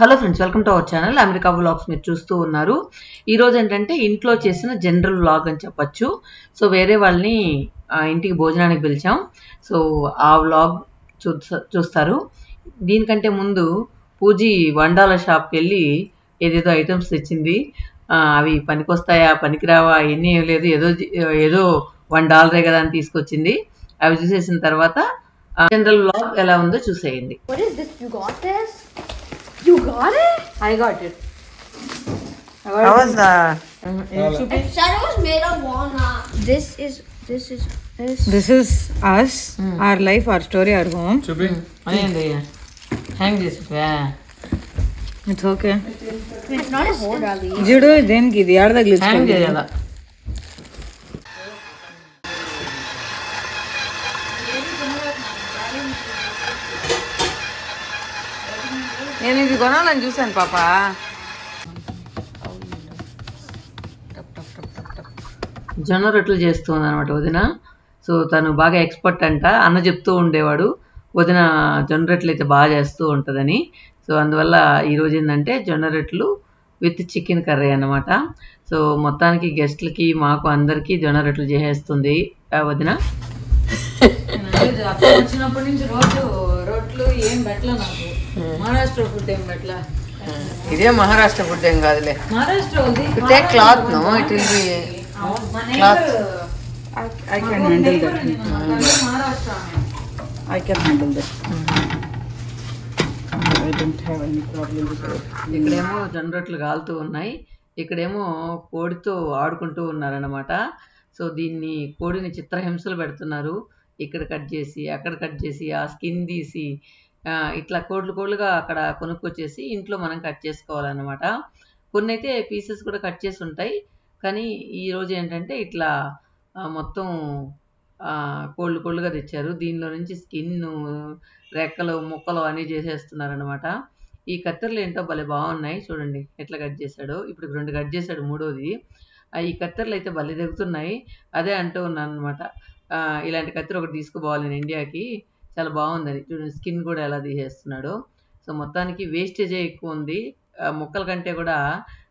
Hello friends, welcome to our channel America vlogs. మీరు చూస్తూ ఉన్నారు. ఈరోజు ఏంటంటే ఇంట్లో చేసిన జనరల్ వ్లాగ్ అని చెప్పచ్చు. సో వేరే వాళ్ళని ఇంటికి భోజనానికి పిలిచాం. సో ఆ వ్లాగ్ చూస్తారు. దీనికంటే ముందు పూజీ వండాల షాప్కి వెళ్ళి ఏదేదో ఐటమ్స్ తెచ్చింది. అవి పనికొస్తాయా పనికిరావా ఎన్ని లేదు, ఏదో ఏదో $1 కదా అని తీసుకొచ్చింది. అవి చూసేసిన తర్వాత జనరల్ వ్లాగ్ ఎలా ఉందో చూసేయండి. You got it? I got it. How was the? It said it was made of walnut. This is This is us, our life, our story, our home. Hang this. It's okay. It's not a whole rally. Judo దేనికి ఇది ఆడ తగిలించుకో. Hang చేయాలా? నేను ఇది కొనాలని చూసాను పాప. జొన్న రొట్టెలు చేస్తుంది అనమాట వదిన. సో తను బాగా ఎక్స్పర్ట్ అంట. అన్న చెప్తూ ఉండేవాడు వదిన జొన్న రొట్టెలు అయితే బాగా చేస్తూ ఉంటుందని. సో అందువల్ల ఈరోజు ఏంటంటే జొన్న రొట్టెలు విత్ చికెన్ కర్రీ అన్నమాట. సో మొత్తానికి గెస్ట్లకి మాకు అందరికీ జొన్న రొట్టెలు చేసేస్తుంది వదిన. వచ్చినప్పటి నుంచి రోజు రొట్టెలు ఏం పెట్టలే నాకు. మహారాష్ట్ర ఫుడ్ ఏం పెట్టలే. ఇదే మహారాష్ట్ర ఫుడ్ ఏం కాదులే. Maharashtra take cloth no it will be cloth. I can handle that. I can handle that. I don't have any problem with it. ఇక్కడేమో జొన్న రొట్టెలు కాలుతూ ఉన్నాయి, ఇక్కడేమో కోడితో ఆడుకుంటూ ఉన్నారన్నమాట. సో దీన్ని కోడిని చిత్రహింసలు పెడుతున్నారు. ఇక్కడ కట్ చేసి అక్కడ కట్ చేసి ఆ స్కిన్ తీసి ఇట్లా కోళ్ళుగా అక్కడ కొనుక్కొచ్చేసి ఇంట్లో మనం కట్ చేసుకోవాలన్నమాట. కొన్ని అయితే పీసెస్ కూడా కట్ చేసి ఉంటాయి, కానీ ఈరోజు ఏంటంటే ఇట్లా మొత్తం కోళ్ళుగా తెచ్చారు. దీనిలో నుంచి స్కిన్, రెక్కలు, ముక్కలు అన్నీ చేసేస్తున్నారనమాట. ఈ కత్తెరలు ఏంటో భలే బాగున్నాయి చూడండి ఎట్లా కట్ చేశాడో. ఇప్పుడు 2 కట్ చేశాడు, మూడోది. ఈ కత్తెరలు అయితే భలే తెగుతున్నాయి. అదే అంటూ ఉన్నాను అనమాట, ఇలాంటి కత్తెర ఒకటి తీసుకుపోవాలి నేను ఇండియాకి, చాలా బాగుందని. చూడండి స్కిన్ కూడా ఎలా తీసేస్తున్నాడో. సో మొత్తానికి వేస్టేజే ఎక్కువ ఉంది, ముక్కల కంటే కూడా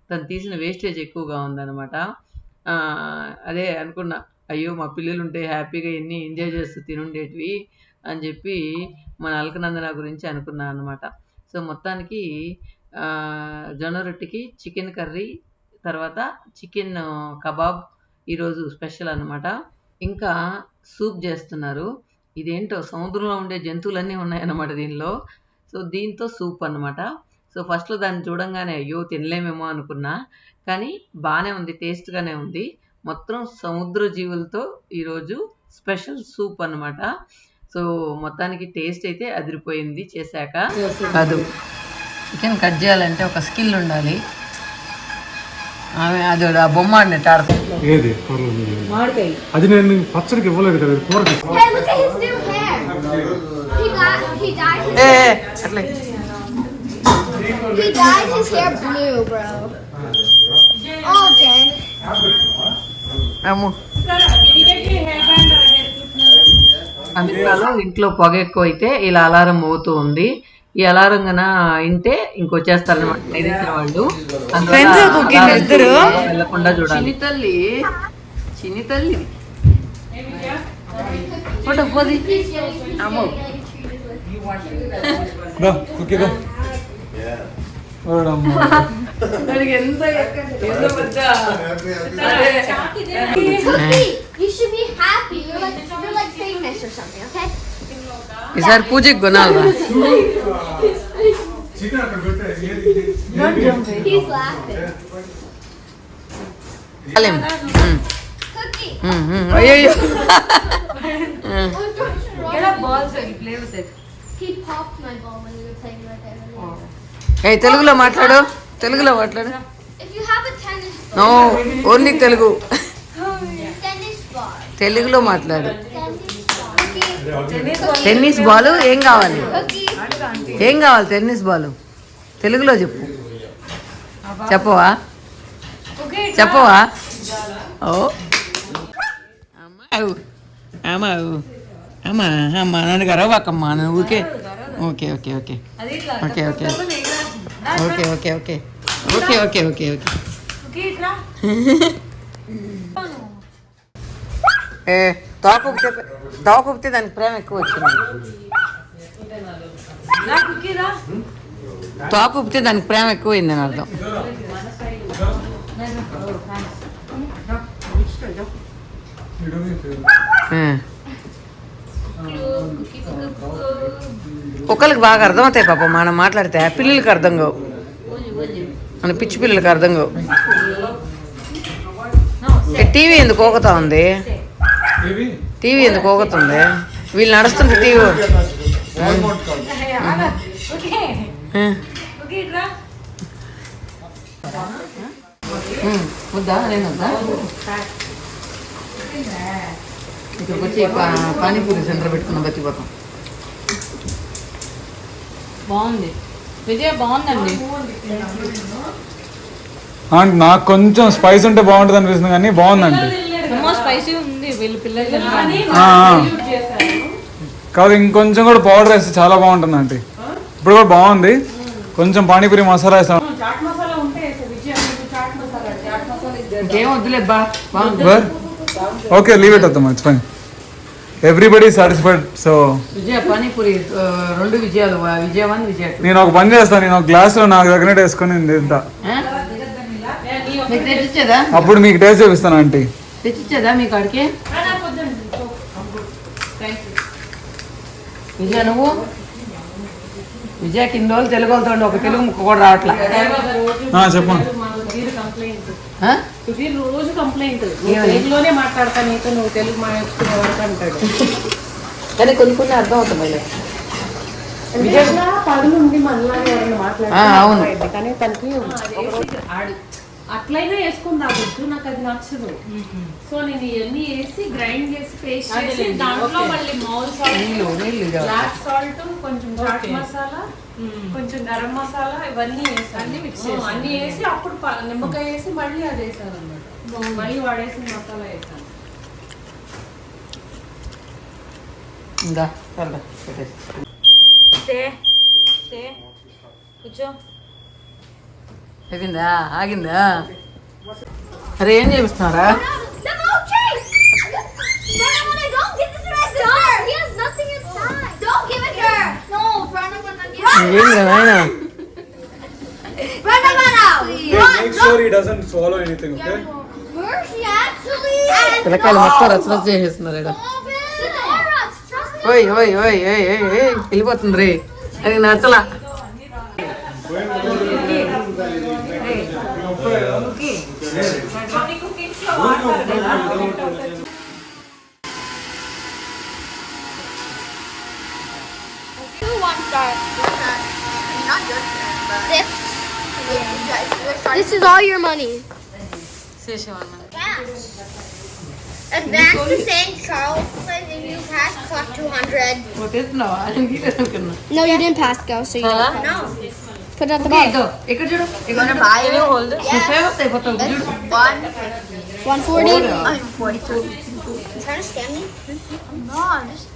తను తీసిన వేస్టేజ్ ఎక్కువగా ఉందన్నమాట. అదే అనుకున్నా, అయ్యో మా పిల్లలు ఉంటే హ్యాపీగా ఎన్ని ఎంజాయ్ చేస్తూ తినుండేటివి అని చెప్పి మన అల్కనందన గురించి అనుకున్నా అనమాట. సో మొత్తానికి జొన్న రొట్టెకి చికెన్ కర్రీ, తర్వాత చికెన్ కబాబ్ ఈరోజు స్పెషల్ అనమాట. ఇంకా సూప్ చేస్తున్నారు. ఇదేంటో సముద్రంలో ఉండే జంతువులన్నీ ఉన్నాయన్నమాట దీనిలో. సో దీంతో సూప్ అన్నమాట. సో ఫస్ట్లో దాన్ని చూడంగానే అయ్యో తినలేమేమో అనుకున్నా, కానీ బాగానే ఉంది, టేస్ట్గానే ఉంది. మొత్తం సముద్ర జీవులతో ఈరోజు స్పెషల్ సూప్ అన్నమాట. సో మొత్తానికి టేస్ట్ అయితే అదిరిపోయింది చేశాక. కాదు, చికెన్ కట్ చేయాలంటే ఒక స్కిల్ ఉండాలి. ఆమె అది ఆ బొమ్మ ఆడినట్టు ఆడుతుంది. అది నేను పచ్చడికి ఇవ్వలేదు కదా, కూరకి. He dyed his hair blue, bro. Oh, Dan. అమెరికాలో ఇంట్లో పొగ ఎక్కువ అయితే ఇలా అలారం మోగుతూ ఉంది. ఈ అలారం గన ఇంటే ఇంకొచ్చేస్తారనమాట నైవేద్యం వాళ్ళు. వెళ్ళకుండా చూడాలి. చిన్ని తల్లి You should be happy. You're like famous or something, okay? ఈసారి పూజకి కొనాలి. He's laughing. Cookie. అయ్యో He popped my ball when we were playing with him. తెలుగులో మాట్లాడు, తెలుగులో మాట్లాడు. If you have a tennis ball. No, only Telugu. Tennis ball. తెలుగులో మాట్లాడు. Tennis ball. టెన్నిస్ బాల్ ఏం కావాలి? Cookie. ఏం కావాలి టెన్నిస్ బాల్? తెలుగులో చెప్పు. చెప్పవా? చెప్పవా? ఓ అమ్మా అమ్మా అమ్మా నన్ను గరవకమ్మా, నువ్వు ఊరికే. Okay okay okay okay okay okay okay okay okay okay okay okay ఏ తోకూపితే దానికి ప్రేమ ఎక్కువ వచ్చింది. తోకూపితే దానికి ప్రేమ ఎక్కువైంది అని అర్థం. కుక్కలకి బాగా అర్థమవుతాయి పాపం మనం మాట్లాడితే, పిల్లలకి అర్థం కావు, మన పిచ్చి పిల్లలకి అర్థం కావు. టీవీ ఎందుకు ఊగుతా ఉంది? టీవీ ఎందుకు ఊగుతుంది? వీళ్ళు నడుస్తుంటే టీవీ వద్దా? నేను వద్దా? ఇక్కడికి వచ్చి పానీపూరి సెంటర్ పెట్టుకున్నాం, బతిపోతాం. బాగుంది విజయ, బాగుందండి. అంటే నాకు కొంచెం స్పైస్ ఉంటే బాగుంటుంది అనిపిస్తుంది, కానీ బాగుందండి. స్పైసీ ఉంది, వీళ్ళు పిల్లలు కాదు, ఇంకొంచెం కూడా పౌడర్ వేస్తే చాలా బాగుంటుంది ఆంటీ. ఇప్పుడు కూడా బాగుంది, కొంచెం పానీపూరి మసాలా వేస్తాం. ఇంకేం వద్దులే బా. ఓకే, లీవ్ ఇట్ అవుతాం, it's fine. Everybody satisfied. So Vijaya panipuri 2 విజయాలు, విజయ 1 విజయ 2. నేను ఒక పని చేస్తాను, నేను ఒక గ్లాస్లో నాకు దగ్గర వేసుకొని తింటా. మీకు తెచ్చిచ్చేదా? అప్పుడు మీకు టేస్ట్ చూపిస్తాను ఆంటీ. తెచ్చిచ్చేదా మీకు అడికి? విజయ నువ్వు విజయ కింద రోజులు తెలుగు వాళ్ళతో ఒక తెలుగు ముక్క కూడా రావట్లా. చెప్పండి. రోజు కంప్లైంట్, తెలుగులోనే మాట్లాడతా నీతో, నువ్వు తెలుగు నేర్చుకునే వరకు అంటాడు. కానీ కొన్ని అర్థం అవుతుంది. పనులు ఉండి మనలాగా ఎవరైనా మాట్లాడాలి, కానీ తనకి అట్లయినా వేసుకొని తాగొచ్చు, నాకు అది నచ్చదు. సో నేను ఇవన్నీ వేసి గ్రైండ్ చేసి పేస్ట్ చేసి దాంట్లో మళ్ళీ మాల్ సాల్ట్, బ్లాక్ సాల్ట్, కొంచెం చాట్ మసాలా, కొంచెం గరం మసాలా, ఇవన్నీ వేసి అన్ని వేసి అప్పుడు నిమ్మకాయ వేసి మళ్ళీ అది వేసాను అన్నమాట. మళ్ళీ వాడేసిన మసాలా వేసాను. కూర్చో. ఆగిందా? ఆగిందా? అరే ఏం చేపిస్తున్నారా? ఏం కదా ఆయన పిల్లకాయలు మొత్తం రచన చేసేస్తున్నారు ఇక్కడ. ఓయ్ ఓయ్ ఓయ్ ఓయ్ ఓయ్ వెళ్ళిపోతుంది రే, అది నచ్చలా. This is all your money. Advance to St. Charles, and if you pass, collect 200. No, you didn't pass, go, so you don't pass. No. Put it at the bottom. ఇక్కడ చూడు, ఫేమస్ అయిపోతావు చూడు. 140. I'm 42. You trying to scam me? No, I'm just.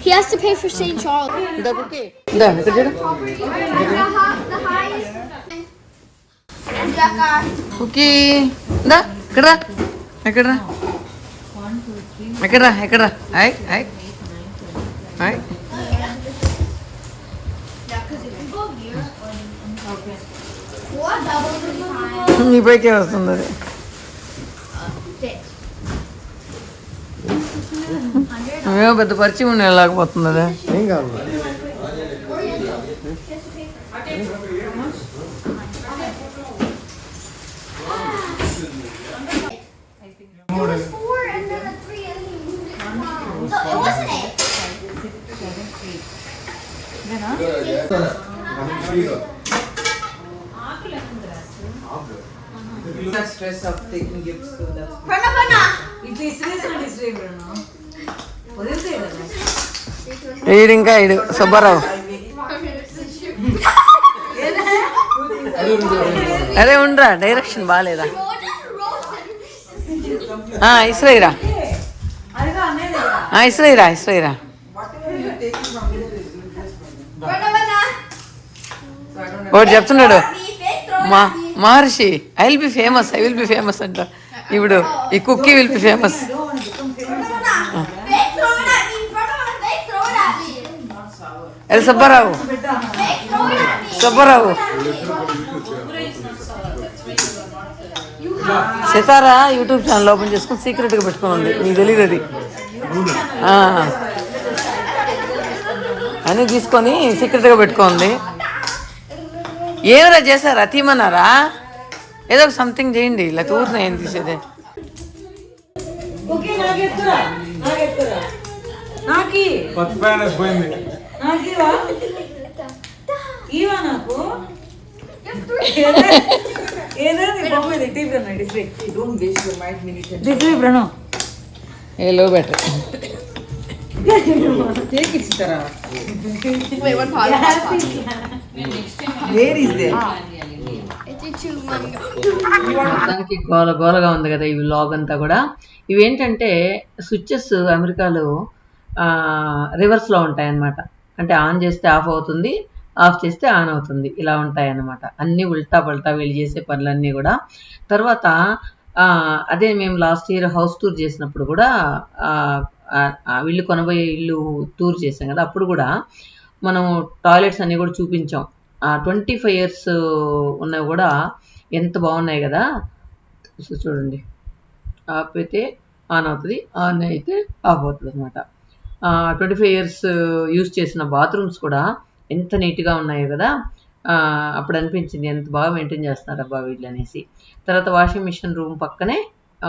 He has to pay for St. Charles. ఇక్కడ చూడు. Cookie దా ఇక్కడ రా, ఎక్కడ రా, ఎక్కడ రా, ఎక్కడ రా. Hi hi hi. నీ పైకే వస్తుంది అది. నువ్వేమో పెద్ద పరిచయం ఉండేలాగపోతుంది అదే. ఏం కాదు. Stress of taking gifts, so that's ఈడు ఇంకా ఈడు సుబ్బారావు. అరే ఉండరా, డైరెక్షన్ బాగాలేదా? ఇస్రైరా, ఇస్రైరా, ఇస్రైరా. So I don't ఒకటి చెప్తున్నాడు మహర్షి ఐ విల్ బి ఫేమస్ అంట. ఇప్పుడు ఈ కుక్కీ విల్ బి ఫేమస్. అది సుబ్బారావు సితారా యూట్యూబ్ ఛానల్ ఓపెన్ చేసుకుని సీక్రెట్గా పెట్టుకోండి, మీకు తెలియదు అది. అని తీసుకొని సీక్రెట్గా పెట్టుకోండి. ఏమైనా చేశారా? తీమన్నారా? ఏదో ఒక సంథింగ్ చేయండి, ఇలా ఊరిన ఏం తీసేదే. లో బెటర్ మొత్తానికి గోలగా ఉంది కదా ఈ వ్లాగ్ అంతా కూడా. ఇవేంటంటే స్విచ్చెస్ అమెరికాలో రివర్స్లో ఉంటాయన్నమాట. అంటే ఆన్ చేస్తే ఆఫ్ అవుతుంది, ఆఫ్ చేస్తే ఆన్ అవుతుంది, ఇలా ఉంటాయన్నమాట. అన్నీ ఉల్టా పల్టా వీళ్ళు చేసే పనులన్నీ కూడా. తర్వాత అదే మేము లాస్ట్ ఇయర్ హౌస్ టూర్ చేసినప్పుడు కూడా వీళ్ళు కొనబోయే ఇల్లు టూర్ చేసాం కదా, అప్పుడు కూడా మనం టాయిలెట్స్ అన్నీ కూడా చూపించాం. 25 years ఉన్నవి కూడా ఎంత బాగున్నాయి కదా. సో చూడండి, ఆఫ్ అయితే ఆన్ అవుతుంది, ఆన్ అయితే ఆఫ్ అవుతుంది అనమాట. 25 years యూజ్ చేసిన బాత్రూమ్స్ కూడా ఎంత నీట్గా ఉన్నాయో కదా. అప్పుడు అనిపించింది ఎంత బాగా మెయింటైన్ చేస్తున్నారు అబ్బా వీళ్ళు అనేసి. తర్వాత వాషింగ్ మిషన్ రూమ్ పక్కనే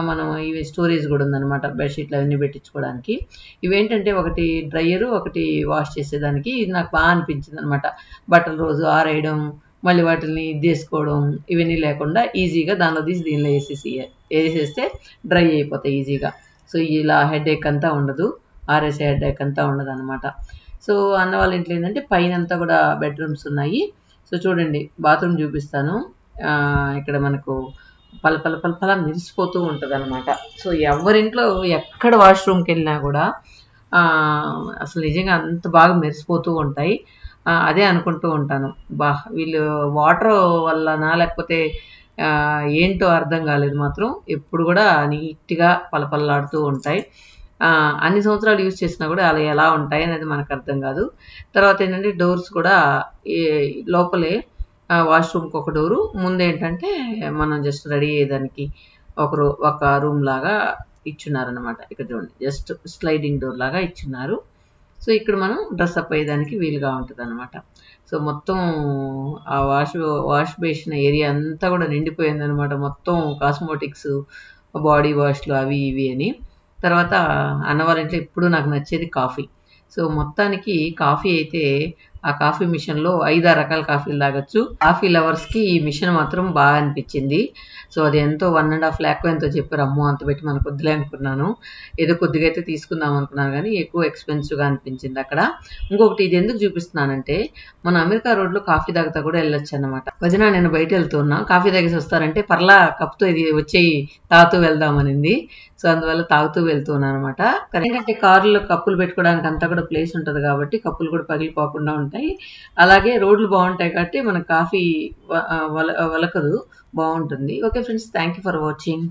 మనం ఇవి స్టోరేజ్ కూడా ఉందన్నమాట, బెడ్షీట్లు అవన్నీ పెట్టించుకోవడానికి. ఇవేంటంటే ఒకటి డ్రయరు, ఒకటి వాష్ చేసేదానికి. ఇది నాకు బాగా అనిపించింది అనమాట. బట్టలు రోజు ఆరేయడం, మళ్ళీ వాటిని తీసుకోవడం ఇవన్నీ లేకుండా ఈజీగా దానిలో తీసి దీనిలో వేసేస్తే డ్రై అయిపోతాయి ఈజీగా. సో ఇలా హెడేక్ అంతా ఉండదు, ఆర్ఎస్ఏ హెడేక్ అంతా ఉండదు అనమాట. సో అన్న వాళ్ళ ఇంట్లో ఏంటంటే పైన అంతా కూడా బెడ్రూమ్స్ ఉన్నాయి. సో చూడండి, బాత్రూమ్ చూపిస్తాను. ఇక్కడ మనకు పల మెరిసిపోతూ ఉంటుంది అనమాట. సో ఎవరింట్లో ఎక్కడ వాష్రూమ్కి వెళ్ళినా కూడా అసలు నిజంగా అంత బాగా మెరిసిపోతూ ఉంటాయి. అదే అనుకుంటూ ఉంటాను, వీళ్ళు వాటర్ వల్లనా లేకపోతే ఏంటో అర్థం కాలేదు మాత్రం ఎప్పుడు కూడా నీట్గా పలపల్లాడుతూ ఉంటాయి. అన్ని సంవత్సరాలు యూజ్ చేసినా కూడా అలా ఎలా ఉంటాయి అనేది మనకు అర్థం కాదు. తర్వాత ఏంటంటే డోర్స్ కూడా లోపలే వాష్రూమ్కి ఒక డోరు, ముందేంటంటే మనం జస్ట్ రెడీ అయ్యేదానికి ఒక రూమ్ లాగా ఇచ్చున్నారనమాట. ఇక్కడ చూడండి, జస్ట్ స్లైడింగ్ డోర్ లాగా ఇచ్చున్నారు. సో ఇక్కడ మనం డ్రెస్అప్ అయ్యేదానికి వీలుగా ఉంటుంది అనమాట. సో మొత్తం ఆ వాష్ బేసిన్ ఏరియా అంతా కూడా నిండిపోయింది అనమాట. మొత్తం కాస్మోటిక్స్, బాడీ వాష్లు అవి ఇవి అని. తర్వాత అన్నవారింట్లో ఎప్పుడు నాకు నచ్చేది కాఫీ. సో మొత్తానికి కాఫీ అయితే ఆ కాఫీ మిషన్లో 5-6 రకాల కాఫీలు తాగొచ్చు. కాఫీ లవర్స్కి ఈ మిషన్ మాత్రం బాగా అనిపించింది. సో అది ఎంతో 1.5 lakh ఎంతో చెప్పారు. అమ్మో అంత పెట్టి మనకు వద్దులే అనుకున్నాను, ఏదో కొద్దిగా అయితే తీసుకుందాం అనుకున్నాను, కానీ ఎక్కువ ఎక్స్పెన్సివ్గా అనిపించింది అక్కడ. ఇంకొకటి ఇది ఎందుకు చూపిస్తున్నానంటే, మన అమెరికా రోడ్లో కాఫీ తాగుతా కూడా వెళ్ళొచ్చు అనమాట. వదిన నేను బయట వెళ్తున్నా, కాఫీ తాగేసి వస్తారంటే పర్లా కప్తో ఇది వచ్చేయి తాగుతూ వెళ్దామనింది. సో అందువల్ల తాగుతూ వెళ్తున్నాను అనమాట. ఎందుకంటే కార్లో కప్పులు పెట్టుకోవడానికి అంతా కూడా ప్లేస్ ఉంటుంది కాబట్టి కప్పులు కూడా పగిలిపోకుండా ఉంటాయి. అలాగే రోడ్లు బాగుంటాయి కాబట్టి మన కాఫీ వలకదు, బాగుంటుంది. Okay friends, thank you for watching.